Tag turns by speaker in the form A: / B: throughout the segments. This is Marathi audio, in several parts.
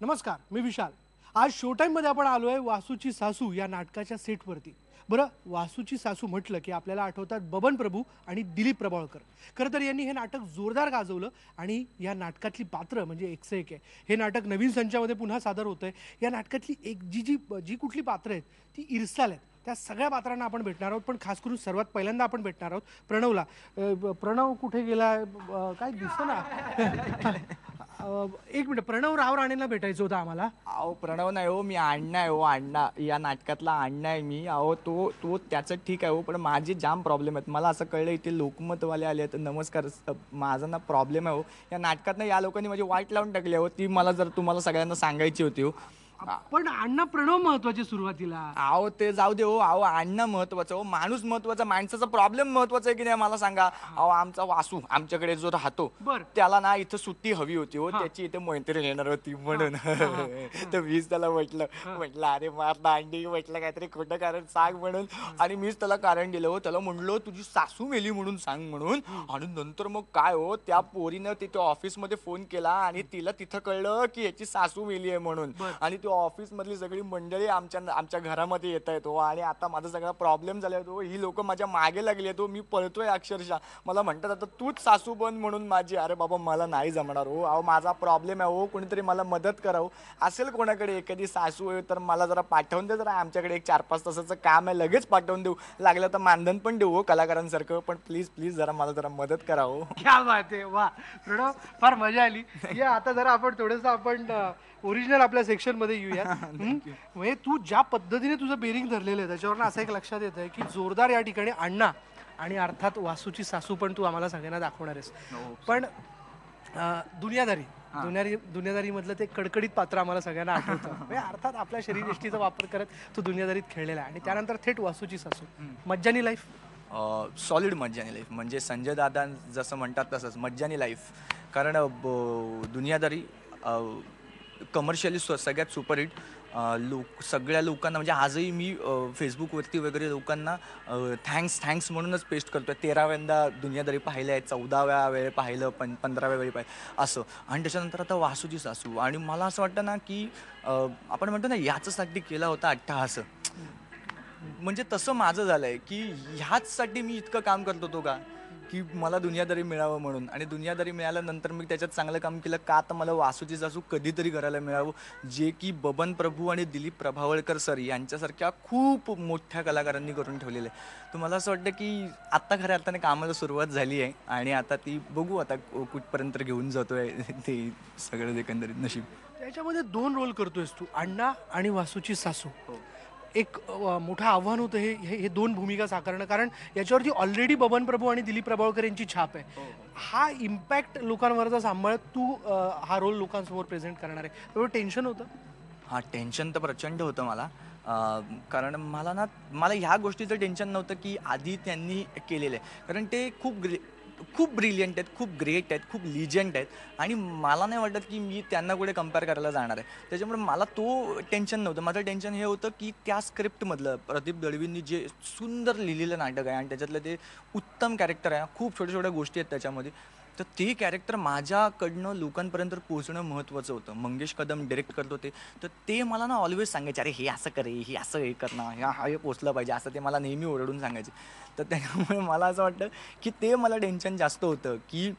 A: नमस्कार, मी विशाल. आज शो टाईममध्ये आपण आलो आहे वासूची सासू या नाटकाच्या सेटवरती. बरं, वासूची सासू म्हटलं की आपल्याला आठवतात बबन प्रभू आणि दिलीप प्रभावळकर. खरं तर यांनी हे नाटक जोरदार गाजवलं आणि या नाटकातली पात्रं म्हणजे एक से एक आहे. हे नाटक नवीन संचामध्ये पुन्हा सादर होतंय. या नाटकातली एक जी जी जी कुठली पात्रं आहेत ती इरसाल आहेत. त्या सगळ्या पात्रांना आपण भेटणार आहोत, पण खास करून सर्वात पहिल्यांदा आपण भेटणार आहोत प्रणवला. प्रणव कुठे गेला? काय दिसेना. एक मिनिट, प्रणव राव राणेंना भेटायचं होतं आम्हाला.
B: अहो प्रणव नाही हो, मी अण्णा आहे हो, अण्णा. या नाटकातला अण्णा आहे मी. अहो तो तो त्याचं ठीक आहे हो, पण माझे जाम प्रॉब्लेम आहेत. मला असं कळलं इथे लोकमतवाले आले आहेत. नमस्कार, माझा ना प्रॉब्लेम आहे हो. या नाटकात ना या लोकांनी माझी वाट लावून टाकली हो. ती मला जर तुम्हाला सगळ्यांना सांगायची होती हो.
A: पण अण्णा प्रणव महत्वाचे सुरुवातीला.
B: अहो ते जाऊ दे हो. अहो अण्णा महत्वाचं हो, माणूस महत्वाचा, माणसाचा प्रॉब्लेम महत्वाचा आहे की नाही मला सांगा. अहो आमचा वासू आमच्याकडे जो राहतो
A: बर.
B: त्याला ना इथं सुट्टी हवी होती हो. त्याची इथे मैत्रीण येणार होती म्हणून. तर मीच त्याला म्हटलं अरे मार दांडी, म्हटलं काहीतरी खोटं कारण सांग म्हणून. आणि मीच त्याला कारण दिलं हो. त्याला म्हणलो तुझी सासू मेली म्हणून सांग म्हणून. आणि नंतर मग काय हो, त्या पोरीनं तिथे ऑफिसमध्ये फोन केला आणि तिला तिथं कळलं की याची सासू मेली आहे म्हणून. आणि ती ऑफिस मधली सगळी मंडळी आमच्या घरामध्ये येत आहेत हो. आणि आता माझा सगळा प्रॉब्लेम झाला हो. ही लोक माझ्या मागे लागली आहेत हो. मी पळतोय अक्षरशः. मला म्हणतात आता तूच सासू बन म्हणून माझी. अरे बाबा मला नाही जमणार हो. अहो माझा प्रॉब्लेम आहे हो, कोणीतरी मला मदत करावं. असेल कोणाकडे एखादी सासू आहे तर मला जरा पाठवून दे. जरा आमच्याकडे एक 4-5 तासाचं काम आहे, लगेच पाठवून देऊ. लागलं तर मानधन पण देऊ हो कलाकारांसारखं. पण प्लीज प्लीज जरा मला जरा मदत करा हो.
A: क्या बात आहे, वा प्रणव, फार मजा आली. या आता जरा आपण थोडंसं आपण ओरिजिनल आपल्या सेक्शन मध्ये येऊया. म्हणजे तू ज्या पद्धतीने तुझं बेरिंग धरलेलं आहे त्याच्यावरून असं एक लक्षात येत आहे की जोरदार या ठिकाणी अण्णा आणि अर्थात वासूची सासू पण तू आम्हाला सगळ्यांना दाखवणार आहेस. पण दुनियादारी मधलं ते कडकडीत पात्र आम्हाला सगळ्यांना आठवतं. म्हणजे अर्थात आपल्या शरीरयष्टीचा वापर करत तू दुनियादारीत खेळलेला आहे. आणि त्यानंतर थेट वासूची सासू. मज्जानी लाईफ.
B: सॉलिड मज्जानी लाईफ. म्हणजे संजय दादा जसं म्हणतात तसंच मज्जानी लाईफ. कारण दुनियादारी कमर्शियली सगळ्यात सुपरहिट. सगळ्या लोकांना म्हणजे आजही मी फेसबुकवरती वगैरे लोकांना थँक्स म्हणूनच पेस्ट करतो आहे. 13व्यांदा दुनियादारी पाहिलं आहे, 14व्या वेळे पाहिलं, 15व्या वेळी पाहिलं असं. आणि त्याच्यानंतर आता वासूची सासू. आणि मला असं वाटतं ना की आपण म्हणतो ना याच्यासाठी केला होता अट्टहास. म्हणजे तसं माझं झालं आहे की ह्याचसाठी मी इतकं काम करत होतो का की मला दुनियादारी मिळावं म्हणून. आणि दुनियादारी मिळाल्यानंतर मी त्याच्यात चांगलं काम केलं का तर मला वासूची सासू कधीतरी करायला मिळावं, जे की बबन प्रभू आणि दिलीप प्रभावळकर सर यांच्यासारख्या खूप मोठ्या कलाकारांनी करून ठेवलेलं आहे. तर मला असं वाटतं की आत्ता खऱ्या अर्थाने कामाला सुरुवात झाली आहे आणि आता ती बघू आता कुठपर्यंत घेऊन जातोय ते सगळं एकंदरीत नशीब.
A: त्याच्यामध्ये 2 रोल करतोयस तू, अण्णा आणि वासूची सासू. एक मोठं आव्हान होतं हे 2 भूमिका साकारणं, कारण याच्यावरती ऑलरेडी बबन प्रभू आणि दिलीप प्रभावळकर यांची छाप आहे. हा इम्पॅक्ट लोकांवरचा सांभाळत तू हा रोल लोकांसमोर प्रेझेंट करणार आहे. तेवढं टेन्शन होतं?
B: हां, टेन्शन तर प्रचंड होतं मला. कारण मला ह्या गोष्टीचं टेन्शन नव्हतं की आधी त्यांनी केलेलं आहे. कारण ते खूप ब्रिलियंट आहेत, खूप ग्रेट आहेत, खूप लिजंड आहेत. आणि मला नाही वाटत की मी त्यांना कुठे कम्पेअर करायला जाणार आहे. त्याच्यामुळे मला तो टेन्शन नव्हतं. माझं टेन्शन हे होतं की त्या स्क्रिप्टमधलं प्रदीप दळवींनी जे सुंदर लिहिलेलं नाटक आहे आणि त्याच्यातलं ते उत्तम कॅरेक्टर आहे, खूप छोट्या छोट्या गोष्टी आहेत त्याच्यामध्ये. तर ते कॅरेक्टर माझ्याकडनं लोकांपर्यंत पोहोचणं महत्त्वाचं होतं. मंगेश कदम डिरेक्ट करत होते, तर ते मला ना ऑलवेज सांगायचे अरे हे असं करे, हे असं हे करणं, हे पोचलं पाहिजे, असं ते मला नेहमी ओरडून सांगायचे. तर त्याच्यामुळे मला असं वाटतं की ते मला टेन्शन जास्त होतं की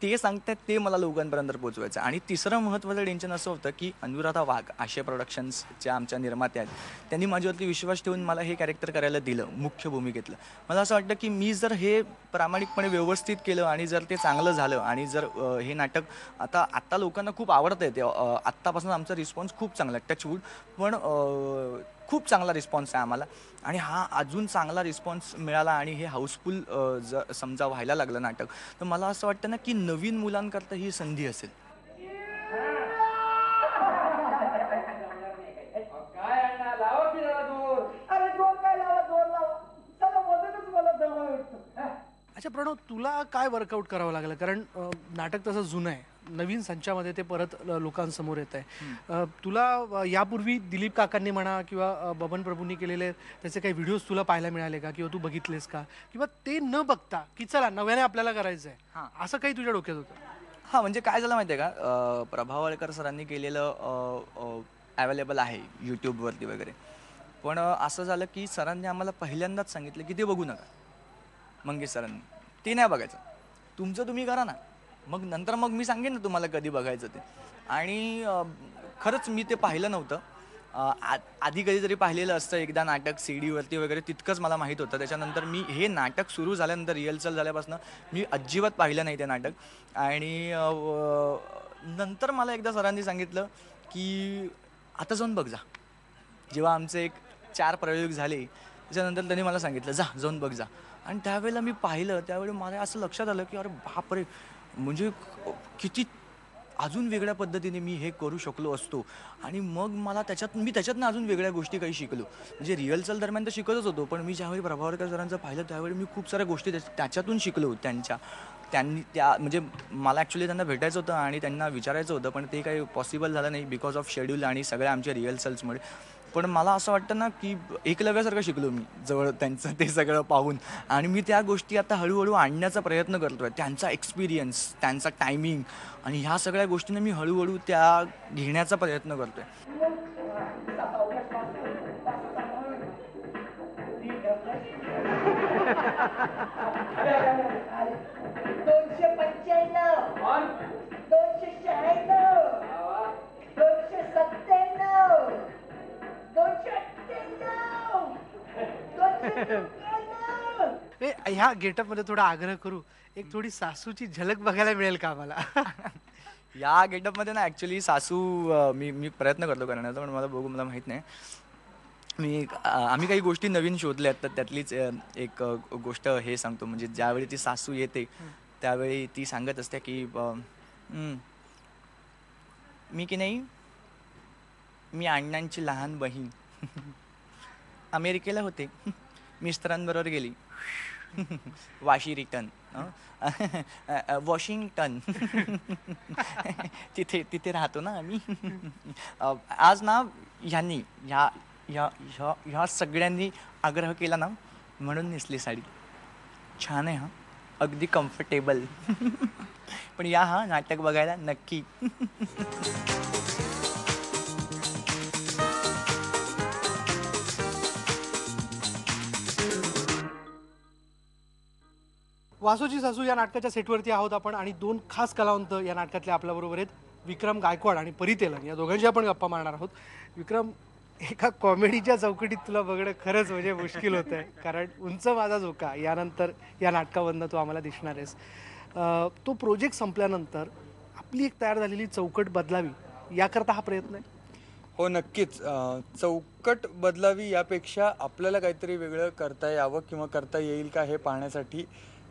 B: ते सांगतात ते मला लोकांपर्यंत पोहोचवायचं. आणि तिसरं महत्त्वाचं टेन्शन असं होतं की अनुराधा वाघ आशिया प्रोडक्शन्सच्या आमच्या निर्मात्या आहेत, त्यांनी माझ्यावरती विश्वास ठेवून मला हे कॅरेक्टर करायला दिलं मुख्य भूमिकेतलं. मला असं वाटतं की मी जर हे प्रामाणिकपणे व्यवस्थित केलं आणि जर ते चांगलं झालं आणि जर हे नाटक आत्ता लोकांना खूप आवडतं आहे, ते आत्तापासून आमचा रिस्पॉन्स खूप चांगला आहे, टचवूड. पण खूप चांगला रिस्पॉन्स आहे आम्हाला. आणि हा अजून चांगला रिस्पॉन्स मिळाला आणि हे हाऊसफुल समजा व्हायला लागलं नाटक, तर मला असं वाटतं ना की नवीन मुलांकरता ही संधी असेल.
A: अच्छा प्रणव, तुला काय वर्कआउट करावं लागलं? कारण नाटक तसं जुनं आहे, नवीन संचामध्ये ते परत लोकांसमोर येत आहे. तुला यापूर्वी दिलीप काकांनी म्हणा किंवा बबन प्रभूंनी केलेले त्याचे काही व्हिडिओज तुला पाहायला मिळाले का, किंवा तू बघितलेस का, किंवा ते न बघता की चला नव्याने आपल्याला करायचं आहे, असं काही तुझ्या डोक्यात होतं?
B: हां, म्हणजे काय झालं माहिती आहे का? प्रभावळकर सरांनी केलेलं अवेलेबल आहे YouTubeवरती वगैरे. पण असं झालं की सरांनी आम्हाला पहिल्यांदाच सांगितलं की ते बघू नका. मंगेश सरांनी. ते नाही बघायचं. तुमचं तुम्ही करा ना. मग नंतर मग मी सांगेन ना तुम्हाला कधी बघायचं ते. आणि खरंच मी ते पाहिलं नव्हतं. आधी कधीतरी पाहिलेलं असतं एकदा नाटक सीडीवरती वगैरे तितकंच मला माहीत होतं. त्याच्यानंतर मी हे नाटक सुरू झाल्यानंतर रिहर्सल झाल्यापासून मी अजिबात पाहिलं नाही ते नाटक. आणि नंतर मला एकदा सरांनी सांगितलं की आता जाऊन बघ जा. जेव्हा आमचे एक 4 प्रयोग झाले त्याच्यानंतर त्यांनी मला सांगितलं जा जाऊन बघ जा. आणि त्यावेळेला मी पाहिलं त्यावेळी मला असं लक्षात आलं की अरे बापरे, म्हणजे किती अजून वेगळ्या पद्धतीने मी हे करू शकलो असतो. आणि मग मला त्याच्यातनं अजून वेगळ्या गोष्टी काही शिकलो. म्हणजे रिहर्सल दरम्यान तर शिकतच होतो, पण मी ज्यावेळी प्रभावळकर सरांचं पाहिलं त्यावेळी मी खूप साऱ्या गोष्टी त्याच्यातून शिकलो. त्यांनी म्हणजे मला ॲक्च्युली त्यांना भेटायचं होतं आणि त्यांना विचारायचं होतं, पण ते काही पॉसिबल झालं नाही बिकॉज ऑफ शेड्यूल आणि सगळ्या आमच्या रिहर्सल्समुळे. पण मला असं वाटतं ना की एकलव्यासारखं शिकलो मी जवळ त्यांचं ते सगळं पाहून. आणि मी त्या गोष्टी आता हळूहळू आणण्याचा प्रयत्न करतो आहे. त्यांचा एक्सपिरियन्स, त्यांचा टायमिंग आणि ह्या सगळ्या गोष्टींना मी हळूहळू त्या घेण्याचा प्रयत्न करतो आहे.
C: 295 296 297 298 299.
A: ह्या गेटअपमध्ये थोडा आग्रह करू, एक थोडी सासूची झलक बघायला मिळेल का आम्हाला?
B: या गेटअपमध्ये ना ॲक्च्युली सासू मी मी प्रयत्न करतो करण्याचा, पण मला माहीत नाही. आम्ही काही गोष्टी नवीन शोधल्या आहेत, तर त्यातलीच एक गोष्ट हे सांगतो. म्हणजे ज्यावेळी ती सासू येते त्यावेळी ती सांगत असते की मी की नाही, मी अण्णांची लहान बहीण अमेरिकेला होते, मिस्टरांबरोबर गेली वाशी रिटर्न वॉशिंग्टन तिथे राहतो ना आम्ही. आज ना ह्यांनी ह्या सगळ्यांनी आग्रह केला ना म्हणून नेसली साडी. छान आहे हा, अगदी कम्फर्टेबल. पण या हा नाटक बघायला नक्की.
A: वासूची सासू या नाटकाच्या सेटवरती आहोत आपण आणि दोन खास कलावंत या नाटकातले आपल्याबरोबर आहेत. विक्रम गायकवाड आणि परी तेलंग या दोघांशी आपण गप्पा मारणार आहोत. विक्रम, एका कॉमेडीच्या चौकटीत तुला बघणं खरंच म्हणजे मुश्किल होत आहे, कारण उंच माझा झोका यानंतर या नाटकामधनं तू आम्हाला दिसणार आहेस. तो प्रोजेक्ट संपल्यानंतर आपली एक तयार झालेली चौकट बदलावी याकरता हा प्रयत्न आहे.
D: हो, नक्कीच. चौकट बदलावी यापेक्षा आपल्याला काहीतरी वेगळं करता यावं किंवा करता येईल का हे पाहण्यासाठी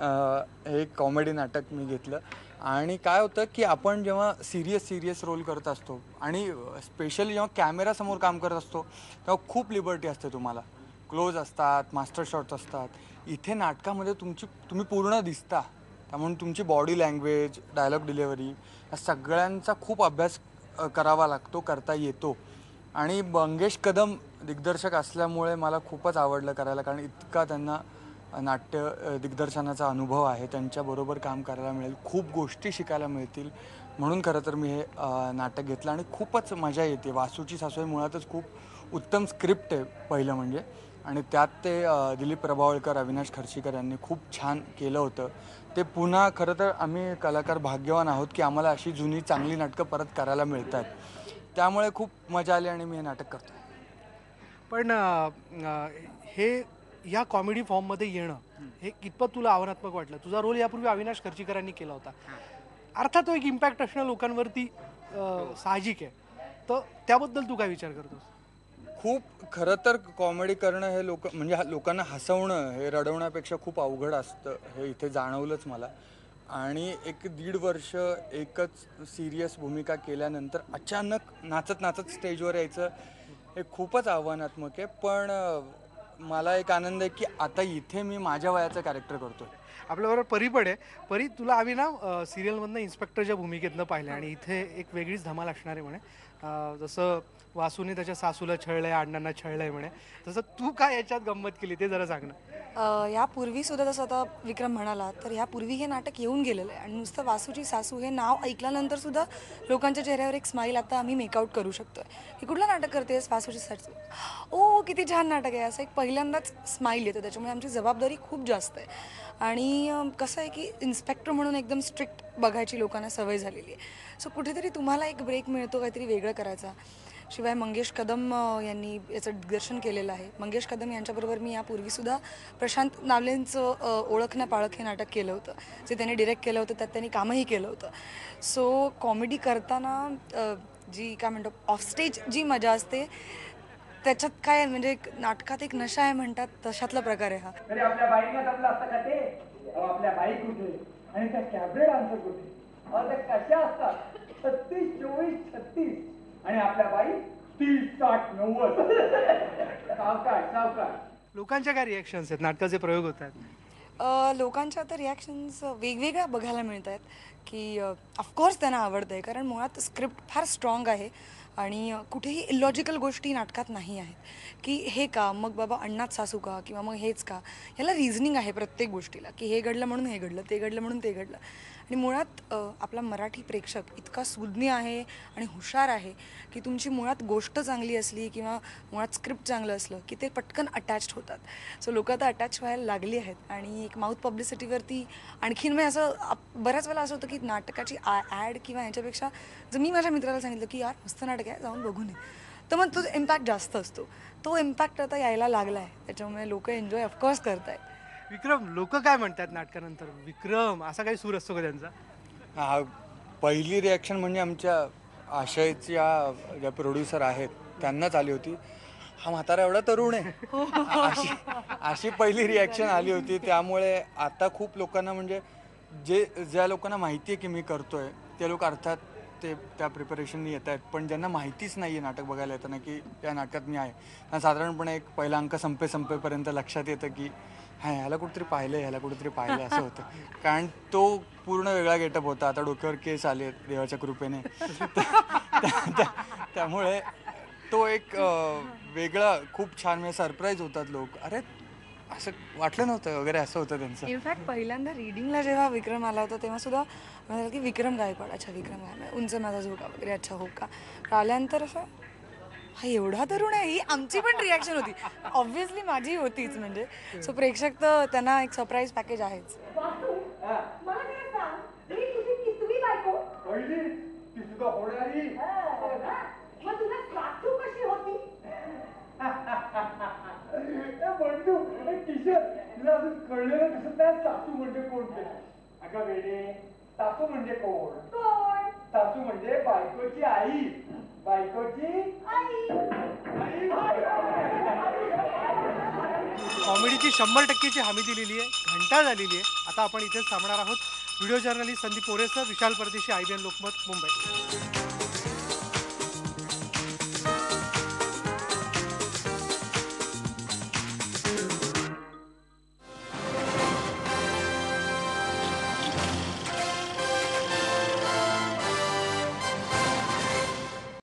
D: हे कॉमेडी नाटक मी घेतलं. आणि काय होतं की आपण जेव्हा सिरियस रोल करत असतो आणि स्पेशली जेव्हा कॅमेरासमोर काम करत असतो तेव्हा खूप लिबर्टी असते. तुम्हाला क्लोज असतात, मास्टर शॉट्स असतात. इथे नाटकामध्ये तुम्ही पूर्ण दिसता, त्यामुळे तुमची बॉडी लँग्वेज, डायलॉग डिलिव्हरी या सगळ्यांचा खूप अभ्यास करावा लागतो, करता येतो. आणि मंगेश कदम दिग्दर्शक असल्यामुळे मला खूपच आवडलं करायला, कारण इतका त्यांना नाट्य दिग्दर्शनाचा अनुभव आहे. त्यांच्याबरोबर काम करायला मिळेल, खूप गोष्टी शिकायला मिळतील. म्हणून खरं तर मी हे नाटक घेतलं आणि खूपच मजा येते. वासूची सासू मुळातच खूप उत्तम स्क्रिप्ट आहे पहिलं म्हणजे, आणि त्यात ते दिलीप प्रभावळकर, अविनाश खर्शीकर यांनी खूप छान केलं होतं. ते पुन्हा खरं तर आम्ही कलाकार भाग्यवान आहोत की आम्हाला अशी जुनी चांगली नाटकं परत करायला मिळतात. त्यामुळे खूप मजा आली आणि मी हे नाटक करतो.
A: पण हे या कॉमेडी फॉर्ममध्ये येणं हे कितपत तुला आव्हानात्मक वाटलं? तुझा रोल यापूर्वी अविनाश खर्चीकरांनी केला होता. अर्थात तो एक इम्पॅक्ट असणं लोकांवरती साहजिक आहे, तर त्याबद्दल तू काय विचार करतोस?
D: खूप खरं तर कॉमेडी करणं हे म्हणजे लोकांना हसवणं हे रडवण्यापेक्षा खूप अवघड असतं, हे इथे जाणवलंच मला. आणि 1-1.5 वर्ष एकच सिरियस भूमिका केल्यानंतर अचानक नाचत स्टेजवर यायचं हे खूपच आव्हानात्मक आहे. पण मला एक आनंद आहे की आता इथे मी माझ्या वयाचं कॅरेक्टर करतोय.
A: आपल्याबरोबर परी पण आहे. परी, तुला आम्ही ना सिरियलमधनं इन्स्पेक्टरच्या भूमिकेतनं पाहिलं आणि इथे एक वेगळीच धमाल असणार आहे म्हणे. जसं वासूने त्याच्या सासूला छळलंय, अण्णांना छळलंय म्हणे, तसं तू काय याच्यात गंमत केली ते जरा सांग ना.
E: यापूर्वी सुद्धा जसं आता विक्रम म्हणाला तर यापूर्वी हे नाटक येऊन गेलेलं आहे आणि नुसतं वासूची सासू हे नाव ऐकल्यानंतर सुद्धा लोकांच्या चेहऱ्यावर एक स्माईल आता आम्ही मेकआउट करू शकतो की कुठलं नाटक करतेस वासूची सासू, ओ किती छान नाटक आहे, असं एक पहिल्यांदाच स्माईल येतो. त्याच्यामुळे आमची जबाबदारी खूप जास्त आहे आणि कसं आहे की इन्स्पेक्टर म्हणून एकदम स्ट्रिक्ट बघायची लोकांना सवय झालेली आहे. सो कुठेतरी तुम्हाला एक ब्रेक मिळतो काहीतरी वेगळं करायचा. शिवाय मंगेश कदम यांनी याचं दिग्दर्शन केलेलं आहे. मंगेश कदम यांच्याबरोबर मी यापूर्वीसुद्धा प्रशांत नावलेंचं ओळख ना पाळख हे नाटक केलं होतं, जे त्यांनी डिरेक्ट केलं होतं, त्यात त्यांनी कामही केलं होतं. सो कॉमेडी करताना जी काय म्हणतो ऑफस्टेज जी मजा असते त्याच्यात काय म्हणजे नाटकात एक नशा आहे म्हणतात तशातला प्रकार आहे हा.
F: तरी आपल्या बाईंना जमलं असतं का ते? अहो, आपल्या बाई कुठे आणि त्या कॅबरेट आन्सर कुठे? अहो, त्या कशा असतात 36, 24, 36 आणि आपल्या बाई 30, 60, 90. सावकाश.
A: लोकांच्या काय रिॲक्शन्स आहेत, नाटकाचे प्रयोग होत आहेत?
E: लोकांच्या आता रिॲक्शन्स वेगवेगळ्या बघायला मिळत आहेत की ऑफकोर्स त्यांना आवडतं आहे कारण मुळात स्क्रिप्ट फार स्ट्रॉंग आहे आणि कुठेही इलॉजिकल गोष्टी नाटकात नाही आहेत की हे का मग बाबा अण्णाच सासू का किंवा मग हेच का, ह्याला रिझनिंग आहे प्रत्येक गोष्टीला की हे घडलं म्हणून हे घडलं, ते घडलं म्हणून ते घडलं. आणि मुळात आपला मराठी प्रेक्षक इतका सुज्ञ आहे आणि हुशार आहे की तुमची मुळात गोष्ट चांगली असली किंवा मुळात स्क्रिप्ट चांगलं असलं की ते पटकन अटॅच्ड होतात. सो लोक आता अटॅच व्हायला लागली आहेत आणि एक माउथ पब्लिसिटीवरती आणखीन मी असं बऱ्याच वेळा असं होतं की नाटकाची ॲड किंवा ह्याच्यापेक्षा जर मी माझ्या मित्राला सांगितलं की यार मस्त नाटक आहे जाऊन बघून ये, तर मग तो इम्पॅक्ट जास्त असतो. तो इम्पॅक्ट आता यायला लागला आहे, त्याच्यामुळे लोक एन्जॉय ऑफकोर्स करत आहेत.
A: विक्रम, लोक काय म्हणतात नाटकानंतर? विक्रम असा काही सूर असतो का त्यांचा?
D: हा, पहिली रिॲक्शन म्हणजे आमच्या आशयच्या ज्या प्रोड्युसर आहेत त्यांनाच आली होती, हा म्हातारा एवढा तरुण आहे, अशी पहिली रिॲक्शन आली होती. त्यामुळे आता खूप लोकांना म्हणजे ज्या लोकांना माहिती आहे की मी करतोय ते लोक अर्थात ते त्या प्रिपरेशननी येत आहेत, पण ज्यांना माहितीच नाही आहे नाटक बघायला येताना की या नाटकात मी आहे, त्यांना साधारणपणे एक पहिला अंक संपेपर्यंत लक्षात येतं की हां ह्याला कुठेतरी पाहिलं असं होतं. कारण तो पूर्ण वेगळा गेटअप होता. आता डोक्यावर केस आले देवाच्या कृपेने. त्यामुळे तो एक वेगळा खूप छान म्हणजे सरप्राईज होतात लोक, अरे असं वाटलं नव्हतं वगैरे असं होतं त्यांचं.
E: इनफॅक्ट पहिल्यांदा रीडिंगला जेव्हा विक्रम आला होता तेव्हा सुद्धा म्हणाला की विक्रम गायकवाड, अच्छा विक्रम गायकवाड, उंच माझा झोका वगैरे, अच्छा हो का. आल्यानंतर असं हा एवढा तरुण आहे, ही आमची पण रिॲक्शन होती, ऑब्व्हियसली माझी होतीच. म्हणजे सो प्रेक्षक तर त्यांना एक सरप्राईज पॅकेज आहेच.
C: वासू, मला काय सांग, ही तुझी कितवी बायको?
F: पहिली ती सुद्धा होणारी.
C: हो ना? मग तुला सासू कशी होती?
F: बंडू किशोर, तुला अजून कळलेलं दिसत नाही सासू म्हणजे कोण ते? अगं वेडे, सासू म्हणजे कोण?
C: कोण?
F: सासू म्हणजे बायकोची आई. बायकोची
C: आई.
A: कॉमेडीची 100% हमी दिलेली आहे, घंटा झालेली आहे. आता आपण इथेच थांबणार आहोत. व्हिडिओ जर्नलिस्ट संदीप मोरेसह विशाल परदेशी, IBN लोकमत, मुंबई.